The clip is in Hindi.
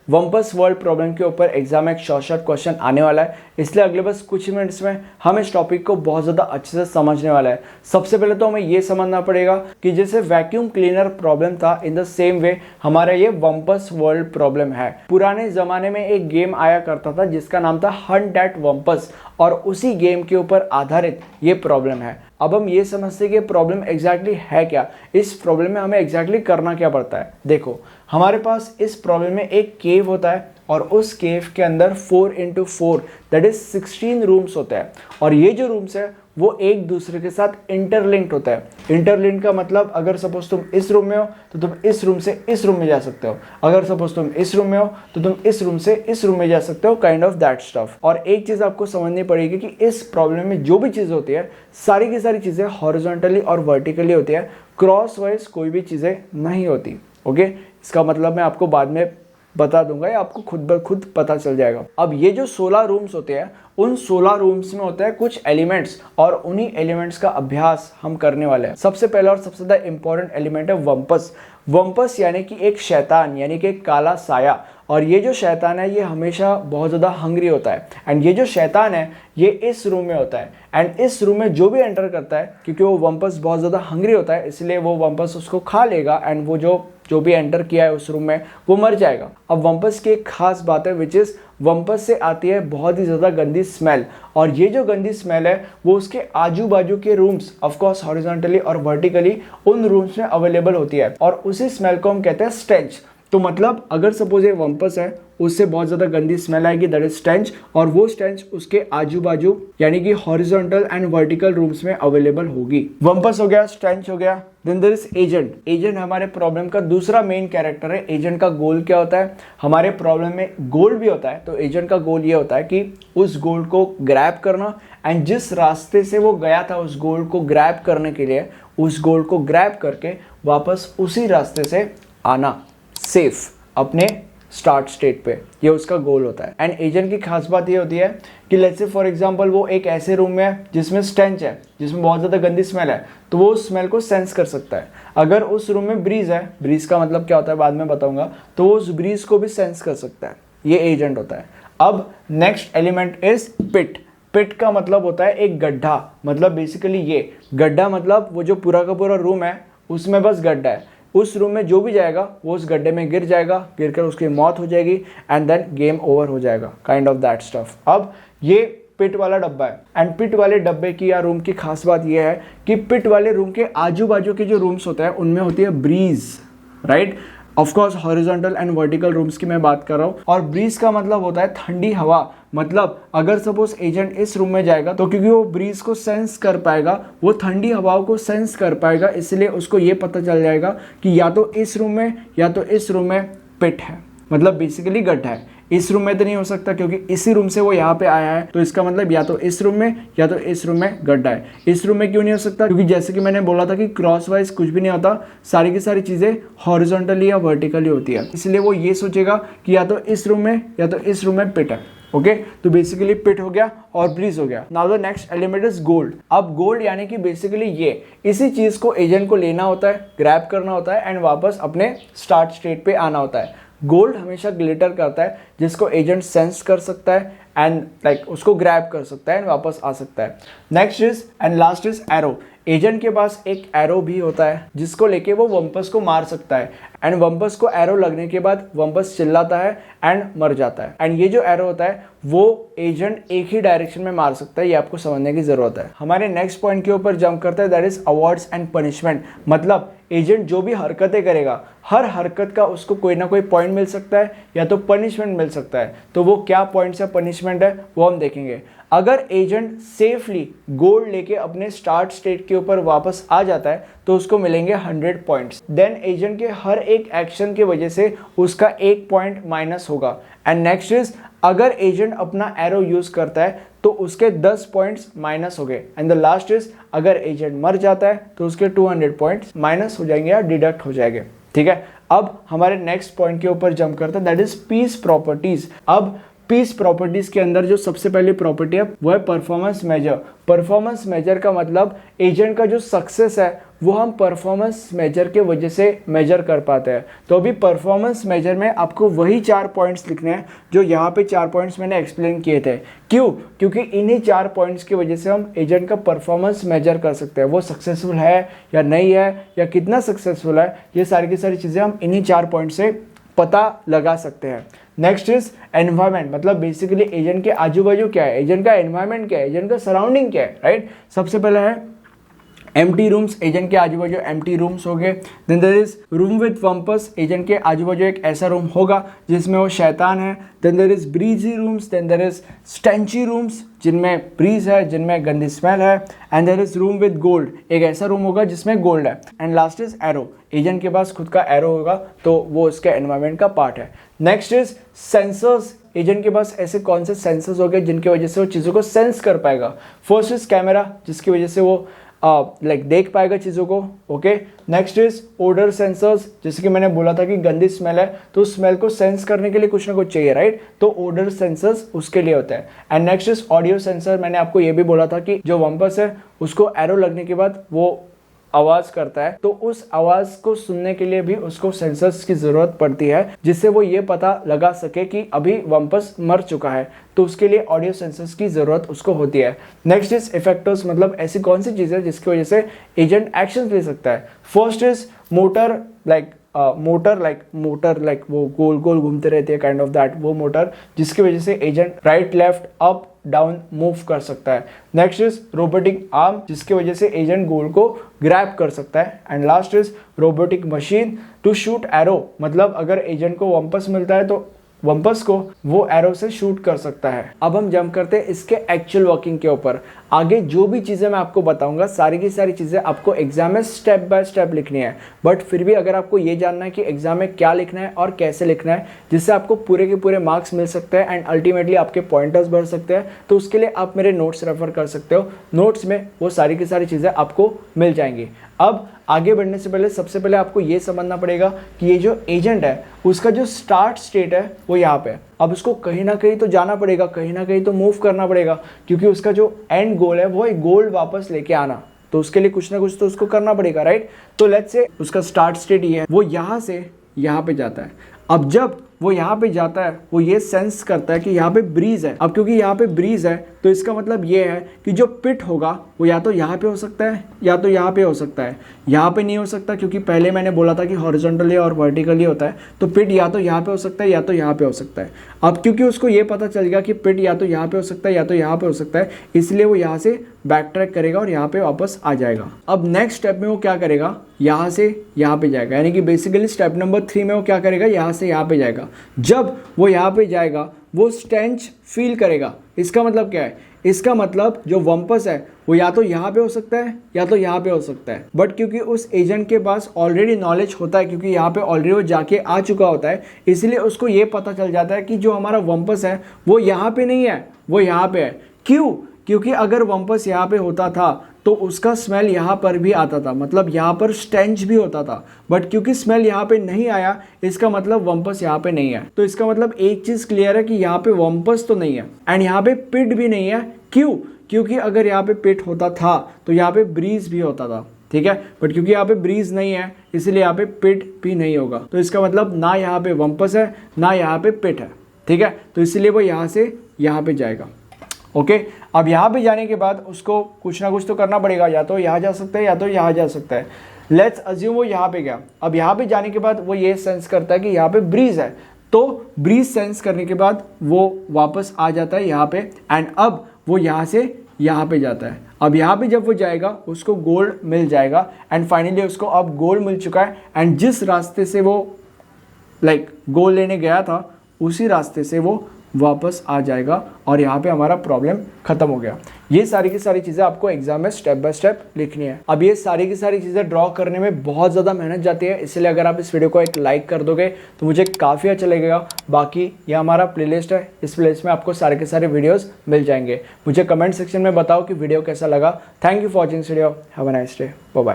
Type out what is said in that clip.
वंपस वर्ल्ड प्रॉब्लम के ऊपर एग्जाम में एक शॉर्ट क्वेश्चन आने वाला है, इसलिए अगले बस कुछ मिनट्स में हम इस टॉपिक को बहुत ज़्यादा अच्छे से समझने वाला है। सबसे पहले तो हमें ये समझना पड़ेगा कि जैसे वैक्यूम क्लीनर प्रॉब्लम था, इन द सेम वे हमारा ये वंपस वर्ल्ड प्रॉब्लम है। पुराने ज़माने में एक गेम आया करता था जिसका नाम था हंट एट वंपस, और उसी गेम के ऊपर आधारित ये प्रॉब्लम है। अब हम ये समझते हैं कि प्रॉब्लम एग्जैक्टली है क्या, इस प्रॉब्लम में हमें एग्जैक्टली करना क्या पड़ता है। देखो, हमारे पास इस प्रॉब्लम में एक केव होता है और उस केव के अंदर 4x4 दैट इज 16 रूम्स होते हैं, और ये जो रूम्स है वो एक दूसरे के साथ इंटरलिंक्ड होता है। इंटरलिंक्ड का मतलब अगर सपोज तुम इस रूम में हो तो तुम इस रूम से इस रूम में जा सकते हो, अगर सपोज तुम इस रूम में हो तो तुम इस रूम से इस रूम में जा सकते हो, काइंड ऑफ दैट स्टफ। और एक चीज़ आपको समझनी पड़ेगी कि इस प्रॉब्लम में जो भी चीज़ होती है सारी की सारी चीज़ें हॉरिजॉन्टली और वर्टिकली होती है, क्रॉस वाइज कोई भी चीज़ें नहीं होती। ओके, इसका मतलब मैं आपको बाद में बता दूंगा या आपको खुद ब खुद पता चल जाएगा। अब ये जो 16 रूम्स होते हैं उन 16 रूम्स में होता है कुछ एलिमेंट्स, और उन्हीं एलिमेंट्स का अभ्यास हम करने वाले हैं। सबसे पहला और सबसे ज़्यादा इंपॉर्टेंट एलिमेंट है वंपस। वंपस यानी कि एक शैतान, यानी कि एक काला साया, और ये जो शैतान है ये हमेशा बहुत ज़्यादा हंग्री होता है। एंड ये जो शैतान है ये इस रूम में होता है, एंड इस रूम में जो भी एंटर करता है, क्योंकि वो वंपस बहुत ज़्यादा हंग्री होता है इसलिए वो वंपस उसको खा लेगा, एंड वो जो भी एंटर किया है उस रूम में वो मर जाएगा। अब वंपस की एक खास बात है विच इज़ वंपस से आती है बहुत ही ज़्यादा गंदी स्मेल, और ये जो गंदी स्मेल है वो उसके आजू बाजू के रूम्स, ऑफकोर्स हॉरिजॉन्टली और वर्टिकली उन रूम्स में अवेलेबल होती है, और उसी स्मेल को हम कहते हैं स्टेंच। तो मतलब अगर सपोज ये वंपस है उससे बहुत ज़्यादा गंदी स्मेल आएगी, दैट इज स्टेंच, और वो स्टेंच उसके आजू बाजू यानी कि हॉरिजॉन्टल एंड वर्टिकल रूम्स में अवेलेबल होगी। वंपस हो गया, स्टेंच हो गया, then there is agent. Agent हमारे प्रॉब्लम का दूसरा मेन कैरेक्टर है। एजेंट का गोल क्या होता है, हमारे प्रॉब्लम में गोल भी होता है, तो एजेंट का गोल ये होता है कि उस गोल को ग्रैब करना, एंड जिस रास्ते से वो गया था उस गोल को ग्रैब करने के लिए, उस गोल को ग्रैब करके वापस उसी रास्ते से आना सेफ अपने स्टार्ट स्टेट पे, ये उसका गोल होता है। एंड एजेंट की खास बात ये होती है कि लेट्स से फॉर एग्जांपल वो एक ऐसे रूम में है जिसमें स्टेंच है, जिसमें बहुत ज़्यादा गंदी स्मेल है, तो वो उस स्मेल को सेंस कर सकता है। अगर उस रूम में ब्रीज है, ब्रीज का मतलब क्या होता है बाद में बताऊंगा, तो वो उस ब्रीज को भी सेंस कर सकता है। ये एजेंट होता है। अब नेक्स्ट एलिमेंट इज पिट। पिट का मतलब होता है एक गड्ढा, मतलब बेसिकली ये गड्ढा मतलब वो जो पूरा का पूरा रूम है उसमें बस गड्ढा है, उस रूम में जो भी जाएगा वो उस गड्ढे में गिर जाएगा, गिरकर उसकी मौत हो जाएगी, एंड देन गेम ओवर हो जाएगा, काइंड ऑफ दैट स्टफ। अब ये पिट वाला डब्बा है, एंड पिट वाले डब्बे की या रूम की खास बात ये है कि पिट वाले रूम के आजू बाजू के जो रूम्स होते हैं उनमें होती है breeze, right. Of course horizontal and vertical rooms की मैं बात कर रहा हूँ, और ब्रीज का मतलब होता है ठंडी हवा। मतलब अगर सपोज एजेंट इस रूम में जाएगा तो क्योंकि वो ब्रीज को सेंस कर पाएगा, वो ठंडी हवाओं को सेंस कर पाएगा, इसलिए उसको ये पता चल जाएगा कि या तो इस रूम में या तो इस रूम में पिट है, मतलब बेसिकली गड्ढा है। इस रूम में तो नहीं हो सकता क्योंकि इसी रूम से वो यहाँ पे आया है, तो इसका मतलब या तो इस रूम में या तो इस रूम में गड्ढा है। इस रूम में क्यों नहीं हो सकता, क्योंकि जैसे कि मैंने बोला था कि क्रॉस वाइज कुछ भी नहीं होता, सारी की सारी चीज़ें हॉरिजॉन्टली या वर्टिकली होती है, इसलिए वो ये सोचेगा कि या तो इस रूम में या तो इस रूम में पिट है। ओके, तो बेसिकली पिट हो गया और ब्रीज हो गया। Now the next element is gold. अब गोल्ड यानी कि बेसिकली ये इसी चीज़ को एजेंट को लेना होता है, ग्रैब करना होता है, एंड वापस अपने स्टार्ट स्टेट पे आना होता है। गोल्ड हमेशा ग्लिटर करता है जिसको एजेंट सेंस कर सकता है एंड लाइक उसको ग्रैब कर सकता है एंड वापस आ सकता है। Next is and last is arrow. Agent के पास एक एरो भी होता है जिसको लेके वो वंपस को मार सकता है, एंड वंपस को एरो लगने के बाद वंपस चिल्लाता है एंड मर जाता है। एंड ये जो एरो होता है वो एजेंट एक ही डायरेक्शन में मार सकता है, ये आपको समझने की जरूरत है। हमारे नेक्स्ट पॉइंट के ऊपर जंप करते हैं, that is awards and punishment. मतलब एजेंट जो भी हरकतें करेगा, हर हरकत का उसको कोई ना कोई पॉइंट मिल सकता है या तो पनिशमेंट मिल सकता है। तो वो क्या पॉइंट्स या पनिशमेंट है वो हम देखेंगे। अगर एजेंट सेफली गोल्ड लेके अपने स्टार्ट स्टेट के ऊपर वापस आ जाता है तो उसको मिलेंगे 100 पॉइंट्स। देन एजेंट के हर एक एक्शन की वजह से उसका 1 पॉइंट माइनस होगा। एंड नेक्स्ट इज अगर एजेंट अपना एरो यूज करता है तो उसके 10 पॉइंट्स माइनस हो गए। एंड द लास्ट इज अगर एजेंट मर जाता है तो उसके 200 पॉइंट्स माइनस हो जाएंगे या डिडक्ट हो जाएंगे। ठीक है, अब हमारे नेक्स्ट पॉइंट के ऊपर जंप करते हैं, दैट इज पीस प्रॉपर्टीज। अब पीस प्रॉपर्टीज के अंदर जो सबसे पहली प्रॉपर्टी है वो है परफॉर्मेंस मेजर। परफॉर्मेंस मेजर का मतलब एजेंट का जो सक्सेस है वो हम परफॉर्मेंस मेजर के वजह से मेजर कर पाते हैं। तो अभी परफॉर्मेंस मेजर में आपको वही 4 पॉइंट्स लिखने हैं जो यहाँ पे 4 पॉइंट्स मैंने एक्सप्लेन किए थे। क्यों? क्योंकि इन्हीं 4 पॉइंट्स की वजह से हम एजेंट का परफॉर्मेंस मेजर कर सकते हैं, वो सक्सेसफुल है या नहीं है या कितना सक्सेसफुल है, ये सारी की सारी चीज़ें हम इन्हीं 4 पॉइंट से पता लगा सकते हैं। नेक्स्ट इज एनवायरमेंट, मतलब बेसिकली एजेंट के आजू बाजू क्या है, एजेंट का एनवायरमेंट क्या है, एजेंट का सराउंडिंग क्या है, राइट। सबसे पहले है एम्प्टी रूम्स, एजेंट के आजू बाजू एम्प्टी रूम्स हो गए। Then there is room with wumpus, agent के आजू बाजू एक ऐसा रूम होगा जिसमें वो शैतान है। Then there is breezy rooms, then there is stenchy rooms जिनमें ब्रीज है, जिनमें गंदी स्मेल है। And there is room with gold, एक ऐसा रूम होगा जिसमें गोल्ड है। And last is arrow, agent के पास खुद का एरो होगा तो वो उसके एनवायरमेंट का पार्ट है। नेक्स्ट इज सेंसर्स, एजेंट के पास ऐसे कौन से सेंसर्स हो गए जिनकी वजह से वो चीज़ों को सेंस कर पाएगा। फर्स्ट इज कैमरा, जिसकी वजह से वो देख पाएगा चीज़ों को। Okay, next is odour sensors, जैसे कि मैंने बोला था कि गंदी स्मेल है तो स्मेल को सेंस करने के लिए कुछ ना कुछ चाहिए, राइट। तो ओडर सेंसर्स उसके लिए होता है। And next is audio sensor, मैंने आपको ये भी बोला था कि जो वम्पर्स है उसको एरो लगने के बाद वो आवाज करता है, तो उस आवाज को सुनने के लिए भी उसको सेंसर्स की जरूरत पड़ती है जिससे वो ये पता लगा सके कि अभी वम्पर्स मर चुका है, तो उसके लिए ऑडियो सेंसर्स की जरूरत उसको होती है। नेक्स्ट इज इफेक्टर्स, मतलब ऐसी कौन सी चीज है जिसकी वजह से एजेंट एक्शन ले सकता है। First is motor, motor like वो गोल गोल घूमते रहती है, काइंड ऑफ दैट, वो मोटर जिसकी वजह से agent right left up down move कर सकता है। नेक्स्ट इज रोबोटिक आर्म, जिसकी वजह से एजेंट गोल को ग्रैब कर सकता है। And last is robotic machine to shoot arrow, मतलब अगर एजेंट को वम्पर्स मिलता है तो वम्पर्स को वो एरो से शूट कर सकता है। अब हम जंप करते हैं इसके एक्चुअल वर्किंग के ऊपर। आगे जो भी चीज़ें मैं आपको बताऊंगा सारी की सारी चीज़ें आपको एग्जाम में स्टेप बाय स्टेप लिखनी है। बट फिर भी अगर आपको ये जानना है कि एग्जाम में क्या लिखना है और कैसे लिखना है जिससे आपको पूरे के पूरे मार्क्स मिल सकते हैं एंड अल्टीमेटली आपके पॉइंटर्स बढ़ सकते हैं, तो उसके लिए आप मेरे नोट्स रेफर कर सकते हो। नोट्स में वो सारी की सारी चीज़ें आपको मिल जाएंगी। अब आगे बढ़ने से पहले सबसे पहले आपको ये समझना पड़ेगा कि ये जो एजेंट है उसका जो स्टार्ट स्टेट है वो यहाँ पे है। अब उसको कहीं ना कहीं तो जाना पड़ेगा, कहीं ना कहीं तो मूव करना पड़ेगा, क्योंकि उसका जो एंड गोल है वो है गोल्ड वापस लेके आना, तो उसके लिए कुछ ना कुछ तो उसको करना पड़ेगा, राइट। तो लेट्स से उसका स्टार्ट स्टेट ये है, वो यहाँ से यहाँ पे जाता है। अब जब वो यहाँ पे जाता है वो ये सेंस करता है कि यहाँ पे ब्रीज है। अब क्योंकि यहाँ पे ब्रीज है तो इसका मतलब ये है कि जो पिट होगा वो या तो यहाँ पे हो सकता है या तो यहाँ पे हो सकता है। यहाँ पे नहीं हो सकता क्योंकि पहले मैंने बोला था कि हॉरिजॉन्टली और वर्टिकली होता है, तो पिट या तो यहाँ पे हो सकता है या तो यहाँ पे हो सकता है। अब क्योंकि उसको ये पता चल गया कि पिट या तो यहाँ पे हो सकता है या तो यहाँ पे हो सकता है, इसलिए वो यहाँ से बैक ट्रैक करेगा और यहाँ पे वापस आ जाएगा। अब नेक्स्ट स्टेप में वो क्या करेगा, यहाँ से यहाँ पे जाएगा, यानी कि बेसिकली स्टेप नंबर 3 में वो क्या करेगा, यहाँ से यहाँ पे जाएगा। जब वो यहाँ पे जाएगा वो स्टेंच फील करेगा। इसका मतलब क्या है, इसका मतलब जो वम्पर्स है वो या तो यहाँ पे हो सकता है या तो यहाँ पे हो सकता है। बट क्योंकि उस एजेंट के पास ऑलरेडी नॉलेज होता है, क्योंकि यहाँ पे ऑलरेडी वो जाके आ चुका होता है, इसलिए उसको ये पता चल जाता है कि जो हमारा वम्पर्स है वो यहाँ पे नहीं है, वो यहाँ पे है। क्यों? क्योंकि अगर वम्पर्स यहाँ पे होता था तो उसका स्मेल यहाँ पर भी आता था, मतलब यहाँ पर स्टेंच भी होता था। बट क्योंकि स्मेल यहाँ पे नहीं आया, इसका मतलब वम्पर्स यहाँ पे नहीं है। तो इसका मतलब एक चीज़ क्लियर है कि यहाँ पे वम्पर्स तो नहीं है एंड यहाँ पे पिट भी नहीं है। क्यों? क्योंकि अगर यहाँ पे पिट होता था तो यहाँ पे ब्रीज भी होता था, ठीक है। बट क्योंकि यहाँ पे ब्रीज नहीं है इसलिए यहाँ पे पिट भी नहीं होगा। तो इसका मतलब ना यहाँ पे वम्पर्स है ना यहाँ पे पिट है, ठीक है। तो इसलिए वो यहाँ से यहाँ पे जाएगा। ओके, अब यहाँ पे जाने के बाद उसको कुछ ना कुछ तो करना पड़ेगा, या तो यहाँ जा सकता है या तो यहाँ जा सकता है। लेट्स अज्यूम वो यहाँ पे गया। अब यहाँ पे जाने के बाद वो ये सेंस करता है कि यहाँ पे ब्रीज है, तो ब्रीज सेंस करने के बाद वो वापस आ जाता है यहाँ पे एंड अब वो यहाँ से यहाँ पे जाता है। अब यहाँ पे जब वो जाएगा उसको गोल्ड मिल जाएगा एंड फाइनली उसको अब गोल्ड मिल चुका है एंड जिस रास्ते से वो गोल्ड लेने गया था उसी रास्ते से वो वापस आ जाएगा और यहाँ पे हमारा प्रॉब्लम खत्म हो गया। ये सारी की सारी चीज़ें आपको एग्जाम में स्टेप बाय स्टेप लिखनी है। अब ये सारी की सारी चीज़ें ड्रॉ करने में बहुत ज़्यादा मेहनत जाती है, इसलिए अगर आप इस वीडियो को एक लाइक कर दोगे तो मुझे काफ़ी अच्छा लगेगा। बाकी ये हमारा प्लेलिस्ट है, इस प्लेलिस्ट में आपको सारे के सारे वीडियोज़ मिल जाएंगे। मुझे कमेंट सेक्शन में बताओ कि वीडियो कैसा लगा। Thank you for watching video. Have a nice day. Bye bye.